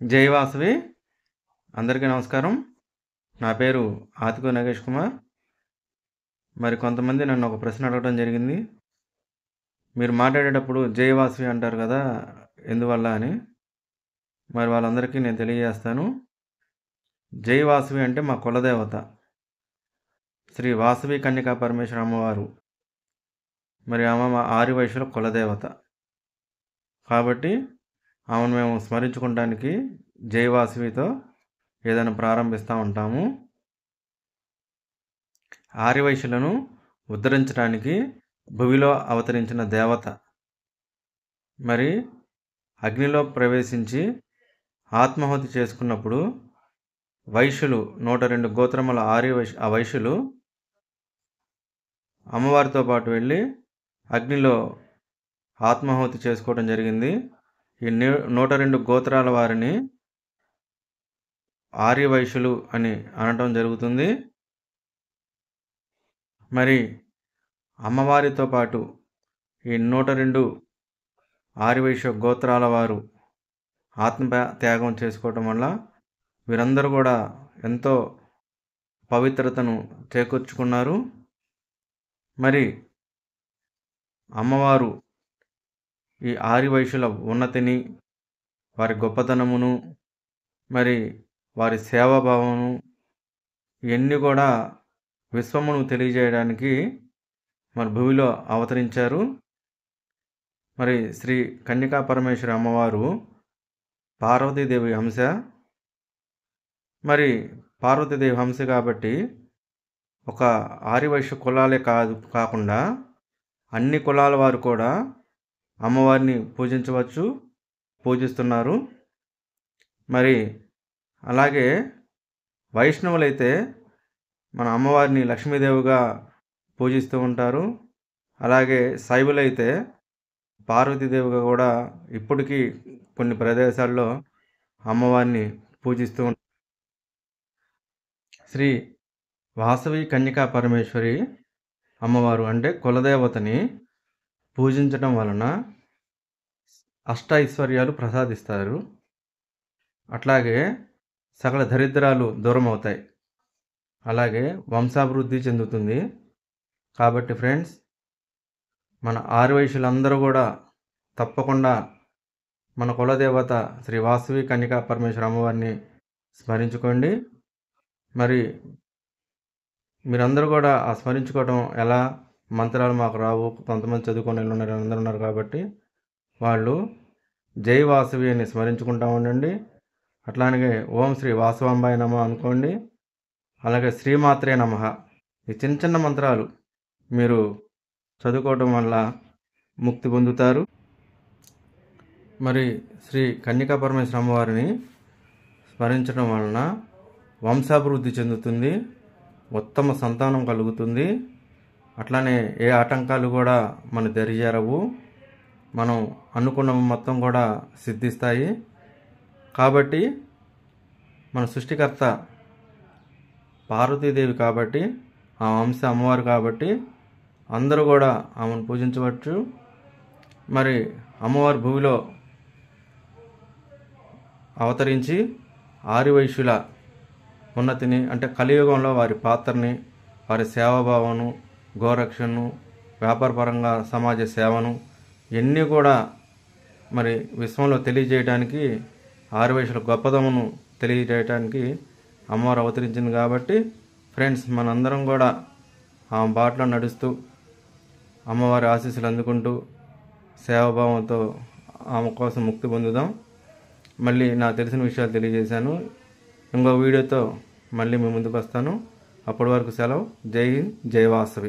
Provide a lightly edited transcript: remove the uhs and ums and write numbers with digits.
జై వాసవి అందరికీ నమస్కారం. నా పేరు ఆతికో నగేష్ కుమార్. మరి కొంతమంది నన్ను ఒక ప్రశ్న అడగడం జరిగింది. మీరు మాట్లాడేటప్పుడు జై వాసవి అంటారు కదా, ఎందువల్ల అని. మరి వాళ్ళందరికీ నేను తెలియజేస్తాను. జై వాసవి అంటే మా కులదేవత శ్రీ వాసవి కన్యకా పరమేశ్వర అమ్మవారు. మరి ఆమె మా ఆర్యవైశ్యుల కులదేవత కాబట్టి ఆమెను మేము స్మరించుకోవడానికి జై వాసవితో ఏదైనా ప్రారంభిస్తూ ఉంటాము. ఆర్యవైశ్యులను ఉద్ధరించడానికి భూమిలో అవతరించిన దేవత. మరి అగ్నిలో ప్రవేశించి ఆత్మాహుతి చేసుకున్నప్పుడు వైశ్యులు 102 గోత్రముల ఆ వైశ్యులు అమ్మవారితో పాటు వెళ్ళి అగ్నిలో ఆత్మాహుతి చేసుకోవడం జరిగింది. ఈ 102 గోత్రాల వారిని ఆర్యవైశ్యులు అని అనటం జరుగుతుంది. మరి అమ్మవారితో పాటు ఈ 102 ఆర్యవైశ్య గోత్రాల వారు ఆత్మత్యాగం చేసుకోవటం వల్ల వీరందరూ కూడా ఎంతో పవిత్రతను చేకూర్చుకున్నారు. మరి అమ్మవారు ఈ ఆర్యవైశ్యుల ఉన్నతిని, వారి గొప్పతనమును, మరి వారి సేవాభావమును ఇవన్నీ కూడా విశ్వమును తెలియజేయడానికి మరి భూమిలో అవతరించారు. మరి శ్రీ కన్యకా పరమేశ్వరి అమ్మవారు పార్వతీదేవి హంస. మరి పార్వతీదేవి హంస కాబట్టి ఒక ఆర్యవైశ్య కులాలే కాకుండా అన్ని కులాల వారు కూడా అమ్మవారిని పూజించవచ్చు, పూజిస్తున్నారు. మరి అలాగే వైష్ణవులైతే మన అమ్మవారిని లక్ష్మీదేవిగా పూజిస్తూ ఉంటారు. అలాగే శైవులైతే పార్వతీదేవిగా కూడా ఇప్పటికీ కొన్ని ప్రదేశాల్లో అమ్మవారిని పూజిస్తూ ఉంటారు. శ్రీ వాసవి కన్యకా పరమేశ్వరి అమ్మవారు అంటే కులదేవతని పూజించడం వలన అష్టైశ్వర్యాలు ప్రసాదిస్తారు. అట్లాగే సకల దరిద్రాలు దూరం అవుతాయి. అలాగే వంశాభివృద్ధి చెందుతుంది. కాబట్టి ఫ్రెండ్స్, మన ఆర్యవైశ్యులందరూ కూడా తప్పకుండా మన కులదేవత శ్రీ వాసవి కన్యకా పరమేశ్వర అమ్మవారిని స్మరించుకోండి. మరి మీరందరూ కూడా ఆ స్మరించుకోవడం ఎలా, మంత్రాలు మాకు రావు, కొంతమంది చదువుకొని అందరూ ఉన్నారు కాబట్టి వాళ్ళు జై వాసవి అని స్మరించుకుంటూ ఉండండి. అట్లాగే ఓం శ్రీ వాసవాంబాయ నమః అనుకోండి. అలాగే శ్రీమాత్రే నమః, ఈ చిన్న చిన్న మంత్రాలు మీరు చదువుకోవడం వల్ల ముక్తి పొందుతారు. మరి శ్రీ కన్యకా పరమేశ్వర అమ్మవారిని స్మరించడం వలన వంశాభివృద్ధి చెందుతుంది, ఉత్తమ సంతానం కలుగుతుంది. అట్లానే ఏ ఆటంకాలు కూడా మన దరిజేరవు, మనం అనుకున్న మొత్తం కూడా సిద్ధిస్తాయి. కాబట్టి మన సృష్టికర్త పార్వతీదేవి కాబట్టి, ఆ వంశ అమ్మవారు కాబట్టి అందరూ కూడా ఆమెను పూజించవచ్చు. మరి అమ్మవారి భూమిలో అవతరించి ఆర్యవైశ్యుల ఉన్నతిని అంటే కలియుగంలో వారి పాత్రని, వారి సేవాభావను, గోరక్షణను, వ్యాపారపరంగా సమాజ సేవను ఇవన్నీ కూడా మరి విశ్వంలో తెలియజేయడానికి, ఆర్యవైశ్యుల గొప్పదమును తెలియజేయడానికి అమ్మవారు అవతరించింది. కాబట్టి ఫ్రెండ్స్, మనందరం కూడా ఆమె బాటలో నడుస్తూ అమ్మవారి ఆశీస్సులు అందుకుంటూ సేవాభావంతో ఆమె కోసం ముక్తి పొందుదాం. మళ్ళీ నాకు తెలిసిన విషయాలు తెలియజేశాను. ఇంకో వీడియోతో మళ్ళీ మీ ముందుకు వస్తాను. అప్పటి వరకు సెలవు. జై హింద్, జై వాసవి.